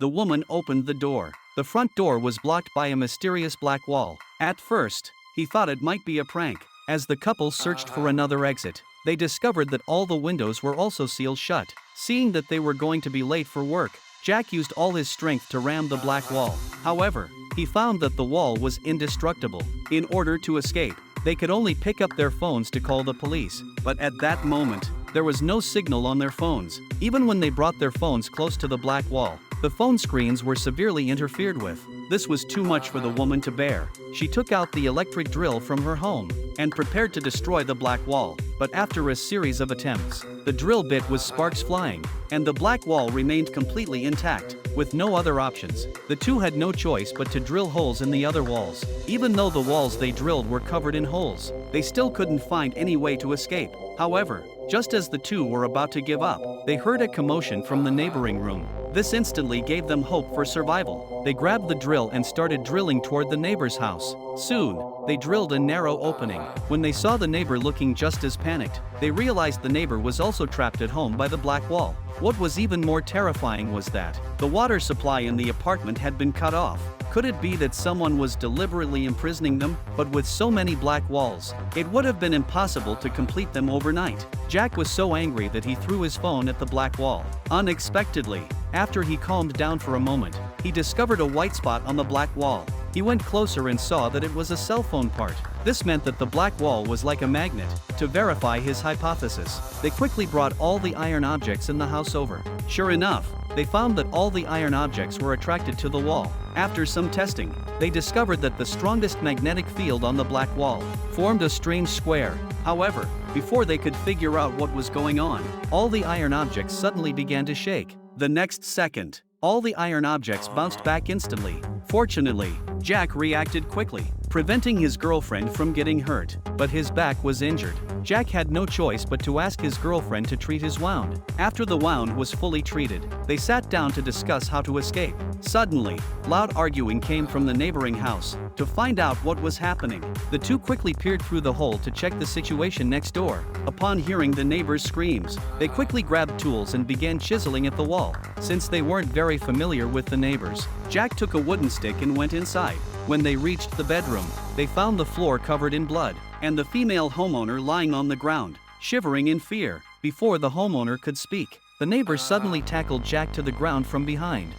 the woman opened the door. The front door was blocked by a mysterious black wall. At first, he thought it might be a prank. As the couple searched for another exit, they discovered that all the windows were also sealed shut. Seeing that they were going to be late for work, Jack used all his strength to ram the black wall. However, he found that the wall was indestructible. In order to escape, they could only pick up their phones to call the police. But at that moment, there was no signal on their phones. Even when they brought their phones close to the black wall, the phone screens were severely interfered with. This was too much for the woman to bear. She took out the electric drill from her home and prepared to destroy the black wall. But after a series of attempts, the drill bit was sparks flying, and the black wall remained completely intact. With no other options, the two had no choice but to drill holes in the other walls. Even though the walls they drilled were covered in holes, they still couldn't find any way to escape. However, just as the two were about to give up, they heard a commotion from the neighboring room. This instantly gave them hope for survival. They grabbed the drill and started drilling toward the neighbor's house. Soon, they drilled a narrow opening. When they saw the neighbor looking just as panicked, they realized the neighbor was also trapped at home by the black wall. What was even more terrifying was that the water supply in the apartment had been cut off. Could it be that someone was deliberately imprisoning them? But with so many black walls, it would have been impossible to complete them overnight. Jack was so angry that he threw his phone at the black wall. Unexpectedly, after he calmed down for a moment, he discovered a white spot on the black wall. He went closer and saw that it was a cell phone part. This meant that the black wall was like a magnet. To verify his hypothesis, they quickly brought all the iron objects in the house over. Sure enough, they found that all the iron objects were attracted to the wall. After some testing, they discovered that the strongest magnetic field on the black wall formed a strange square. However, before they could figure out what was going on, all the iron objects suddenly began to shake. The next second, all the iron objects bounced back instantly. Fortunately, Jack reacted quickly, preventing his girlfriend from getting hurt, but his back was injured. Jack had no choice but to ask his girlfriend to treat his wound. After the wound was fully treated, they sat down to discuss how to escape. Suddenly, loud arguing came from the neighboring house. To find out what was happening, the two quickly peered through the hole to check the situation next door. Upon hearing the neighbors' screams, they quickly grabbed tools and began chiseling at the wall. Since they weren't very familiar with the neighbors, Jack took a wooden stick and went inside. When they reached the bedroom, they found the floor covered in blood, and the female homeowner lying on the ground, shivering in fear. Before the homeowner could speak, the neighbor suddenly tackled Jack to the ground from behind.